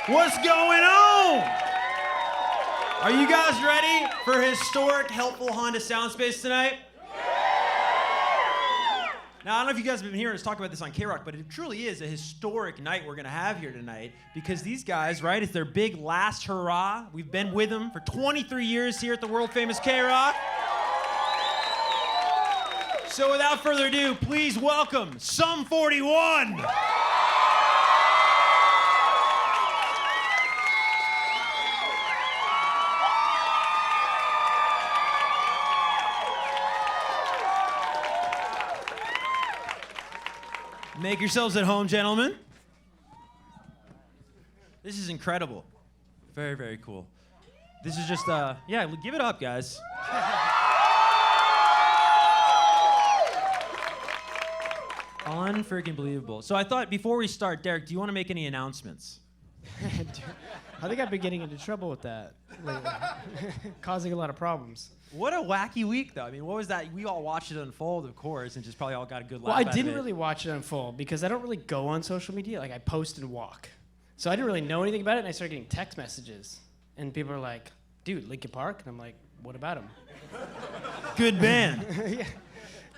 What's going on? Are you guys ready for historic, helpful Honda Soundspace tonight? Now, I don't know if you guys have been hearing us talk about this on KROQ, but it truly is a historic night we're going to have here tonight because these guys, right, it's their big last hurrah. We've been with them for 23 years here at the world-famous KROQ. So without further ado, please welcome Sum 41. Make yourselves at home, gentlemen. This is incredible. Very, very cool. This is just, yeah, give it up, guys. Unfreaking believable. So I thought before we start, Deryck, do you want to make any announcements? I think I've been getting into trouble with that lately, causing a lot of problems. What a wacky week, though. I mean, what was that? We all watched it unfold, of course, and just probably all got a good laugh Well, I out of didn't it. really watch it unfold because I don't really go on social media. Like, I post and walk. So I didn't really know anything about it, and I started getting text messages. And people are like, dude, Linkin Park? And I'm like, what about him? Good band. Yeah.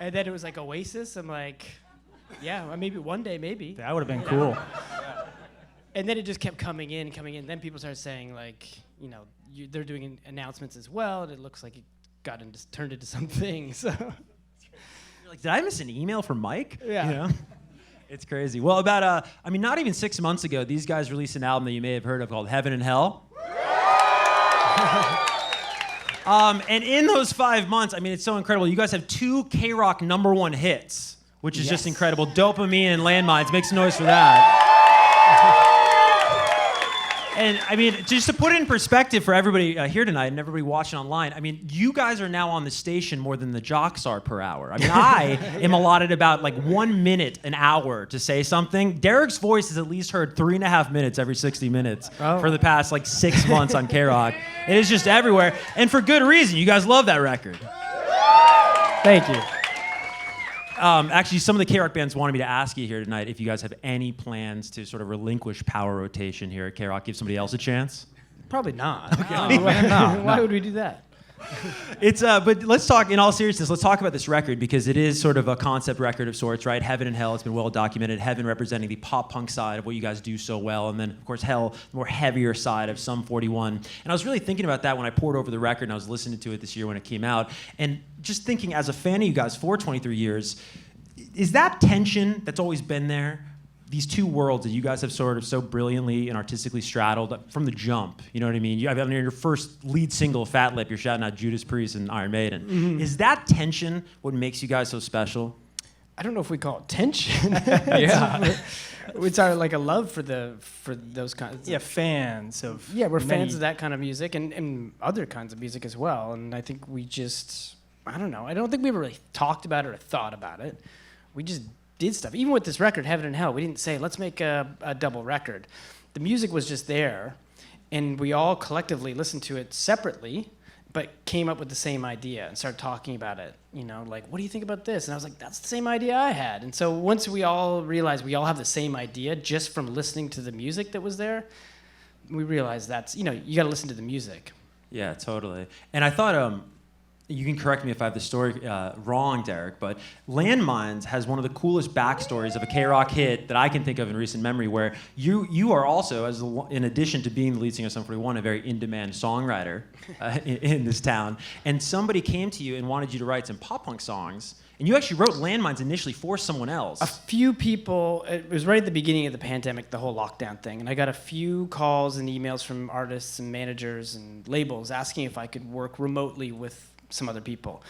And then it was like Oasis. I'm like, yeah, well, maybe one day, maybe. That would have been cool. And then it just kept coming in. Then people started saying, like, you know, they're doing announcements as well, and it looks like it turned into something. So, You're like, did I miss an email from Mike? Yeah. You know? It's crazy. Well, about, not even 6 months ago, these guys released an album that you may have heard of called Heaven and Hell. And in those 5 months, I mean, it's so incredible. You guys have 2 KROQ #1 hits, which is just incredible. Dopamine and Landmines. Make some noise for that. And I mean, just to put it in perspective for everybody here tonight and everybody watching online, I mean, you guys are now on the station more than the jocks are per hour. I mean, I am allotted about like 1 minute an hour to say something. Deryck's voice is at least heard 3.5 minutes every 60 minutes for the past like 6 months on KROQ. It is just everywhere, and for good reason. You guys love that record. thank you. Actually, some of the KROQ bands wanted me to ask you here tonight if you guys have any plans to sort of relinquish power rotation here at KROQ, give somebody else a chance. Probably not. Okay. Why would we do that? It's but let's talk in all seriousness. Let's talk about this record because it is sort of a concept record of sorts, right? Heaven and Hell. It's been well documented. Heaven representing the pop punk side of what you guys do so well, and then of course Hell, the more heavier side of Sum 41. And I was really thinking about that when I poured over the record and I was listening to it this year when it came out, and just thinking as a fan of you guys for 23 years, is that tension that's always been there? These two worlds that you guys have sort of so brilliantly and artistically straddled from the jump, you know what I mean? You have on your first lead single, Fat Lip, you're shouting out Judas Priest and Iron Maiden. Mm-hmm. Is that tension what makes you guys so special? I don't know if we call it tension. Yeah. It's our like a love for those kinds. Yeah, fans of. Yeah, we're many- fans of that kind of music and other kinds of music as well. And I think we just, I don't know. I don't think we ever really talked about it or thought about it. We just did stuff. Even with this record, Heaven and Hell, we didn't say, let's make a double record. The music was just there, and we all collectively listened to it separately, but came up with the same idea and started talking about it. You know, like, what do you think about this? And I was like, that's the same idea I had. And so once we all realized we all have the same idea just from listening to the music that was there, we realized that's, you know, you got to listen to the music. Yeah, totally. And I thought, you can correct me if I have the story wrong, Deryck, but Landmines has one of the coolest backstories of a KROQ hit that I can think of in recent memory, where you are also, in addition to being the lead singer of Sum 41, a very in-demand songwriter in this town. And somebody came to you and wanted you to write some pop-punk songs, and you actually wrote Landmines initially for someone else. A few people, it was right at the beginning of the pandemic, the whole lockdown thing, and I got a few calls and emails from artists and managers and labels asking if I could work remotely with some other people.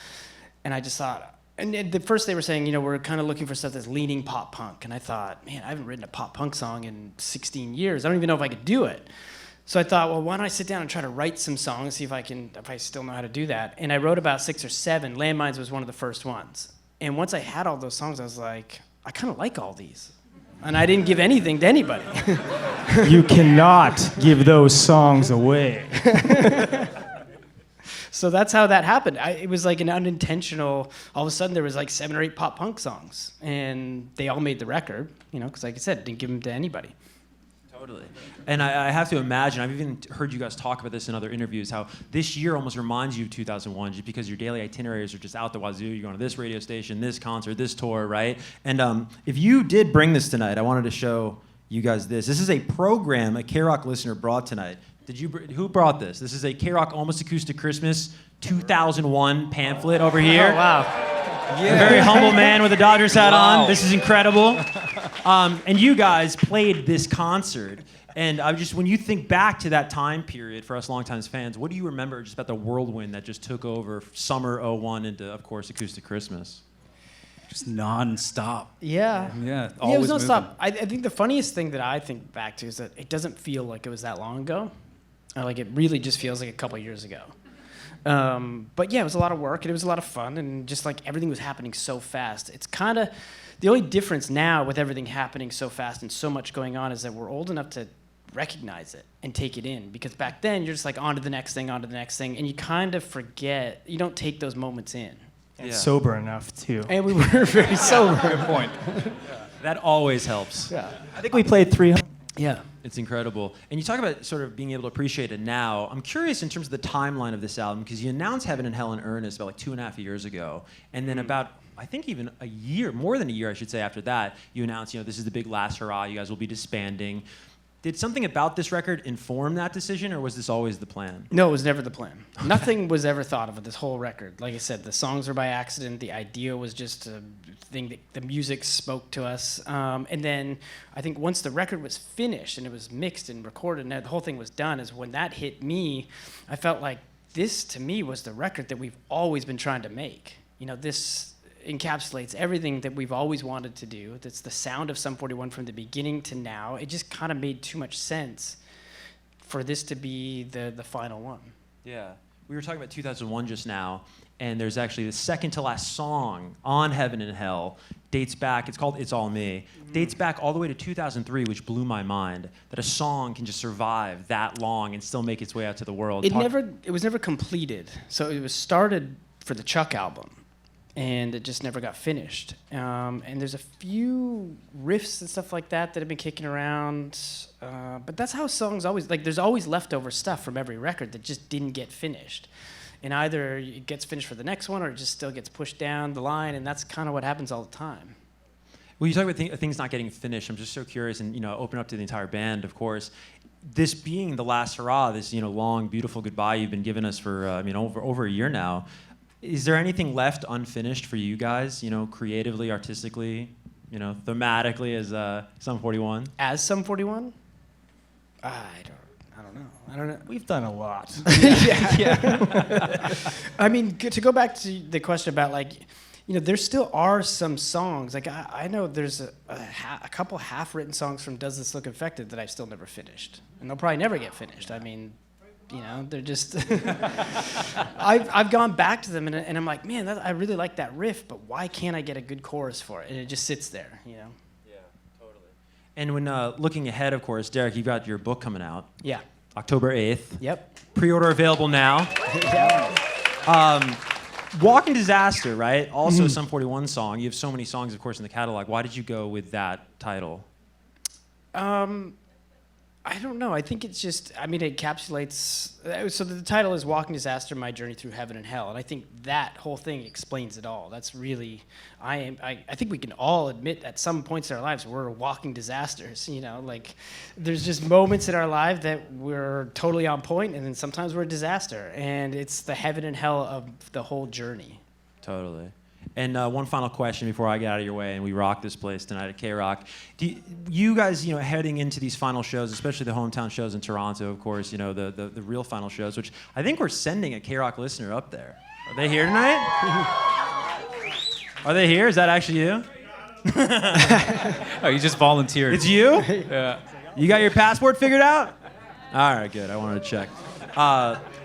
And I just thought, and at first they were saying, you know, we're kind of looking for stuff that's leaning pop punk. And I thought, man, I haven't written a pop punk song in 16 years. I don't even know if I could do it. So I thought, well, why don't I sit down and try to write some songs, see if I still know how to do that. And I wrote about 6 or 7. Landmines was one of the first ones. And once I had all those songs, I was like, I kind of like all these. And I didn't give anything to anybody. You cannot give those songs away. So that's how that happened. It was like an unintentional, all of a sudden there was like 7 or 8 pop punk songs, and they all made the record, you know, because like I said, didn't give them to anybody. Totally. And I have to imagine, I've even heard you guys talk about this in other interviews, how this year almost reminds you of 2001 just because your daily itineraries are just out the wazoo. You're going to this radio station, this concert, this tour, right? And if you did bring this tonight, I wanted to show you guys this. This is a program a KROQ listener brought tonight. Who brought this? This is a KROQ Almost Acoustic Christmas 2001 pamphlet over here. Oh, wow. Yeah. A very humble man with a Dodgers hat on. This is incredible. And you guys played this concert. And when you think back to that time period for us longtime fans, what do you remember just about the whirlwind that just took over summer '01 into, of course, Acoustic Christmas? Just non-stop. Yeah. Yeah, It always was moving. nonstop. I think the funniest thing that I think back to is that it doesn't feel like it was that long ago. Like it really just feels like a couple years ago. But yeah, it was a lot of work and it was a lot of fun and just like everything was happening so fast. It's kind of the only difference now with everything happening so fast and so much going on is that we're old enough to recognize it and take it in, because back then you're just like on to the next thing, and you kind of forget, you don't take those moments in. And sober enough, too. And we were very sober. Good point. That always helps. Yeah. I think we played 300. Yeah. It's incredible. And you talk about sort of being able to appreciate it now. I'm curious in terms of the timeline of this album, because you announced Heaven and Hell in earnest about like 2.5 years ago. And then about, I think even a year, more than a year, I should say, after that, you announced, this is the big last hurrah. You guys will be disbanding. Did something about this record inform that decision, or was this always the plan? No, it was never the plan. Nothing was ever thought of with this whole record. Like I said, the songs were by accident. The idea was just a thing that the music spoke to us. And then I think once the record was finished and it was mixed and recorded and the whole thing was done is when that hit me, I felt like this, to me, was the record that we've always been trying to make. This encapsulates everything that we've always wanted to do. That's the sound of Sum 41 from the beginning to now. It just kind of made too much sense for this to be the final one. Yeah. We were talking about 2001 just now, and there's actually the second to last song on Heaven and Hell dates back, it's called It's All Me, dates back all the way to 2003, which blew my mind, that a song can just survive that long and still make its way out to the world. It was never completed. So it was started for the Chuck album, and it just never got finished. And there's a few riffs and stuff like that have been kicking around. But that's how songs always, like there's always leftover stuff from every record that just didn't get finished. And either it gets finished for the next one or it just still gets pushed down the line, and that's kind of what happens all the time. Well, you talk about things not getting finished. I'm just so curious, and open up to the entire band, of course. This being the last hurrah, this long, beautiful goodbye you've been giving us for over a year now. Is there anything left unfinished for you guys, creatively, artistically, thematically as Sum 41? As Sum 41? I don't know. We've done a lot. Yeah. I mean, to go back to the question about there still are some songs. Like I know there's a couple half-written songs from Does This Look Infected that I've still never finished, and they'll probably never get finished. I mean, they're just. I've gone back to them and I'm like, man, I really like that riff, but why can't I get a good chorus for it? And it just sits there, Yeah, totally. And when looking ahead, of course, Deryck, you've got your book coming out. Yeah. October 8th. Yep. Pre-order available now. Yeah. Walking Disaster, right? Also Sum 41 song. You have so many songs, of course, in the catalog. Why did you go with that title? I don't know. I think it's just, it encapsulates, so the title is Walking Disaster, My Journey Through Heaven and Hell. And I think that whole thing explains it all. That's really, I think we can all admit at some points in our lives we're walking disasters, there's just moments in our life that we're totally on point and then sometimes we're a disaster. And it's the heaven and hell of the whole journey. Totally. And one final question before I get out of your way and we rock this place tonight at KROQ. You guys, heading into these final shows, especially the hometown shows in Toronto, of course, the real final shows, which I think we're sending a KROQ listener up there. Are they here tonight? Are they here? Is that actually you? Oh, you just volunteered. It's you? Yeah. You got your passport figured out? All right, good. I wanted to check.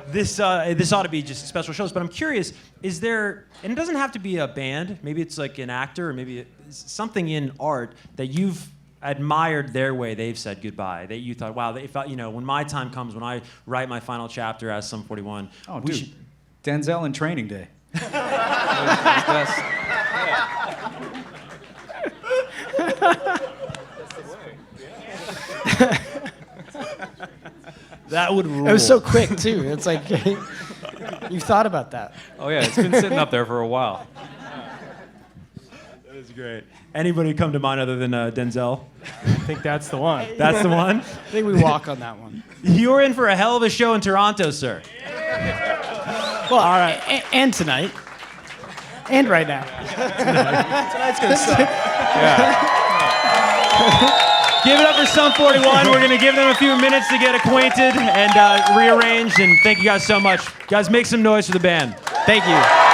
This ought to be just special shows, but I'm curious, is there, and it doesn't have to be a band, maybe it's like an actor or maybe it's something in art that you've admired their way they've said goodbye, that you thought, wow, if when my time comes, when I write my final chapter as Sum 41, Oh, dude. Denzel in Training Day. That would rule. It was so quick too. It's like you thought about that. Oh yeah, it's been sitting up there for a while. That was great. Anybody come to mind other than Denzel? I think that's the one. That's the one? I think we walk on that one. You're in for a hell of a show in Toronto, sir. Well, all right, and tonight, and right now. Tonight's gonna suck. Give it up for Sum 41. We're going to give them a few minutes to get acquainted and rearrange. And thank you guys so much. Guys, make some noise for the band. Thank you.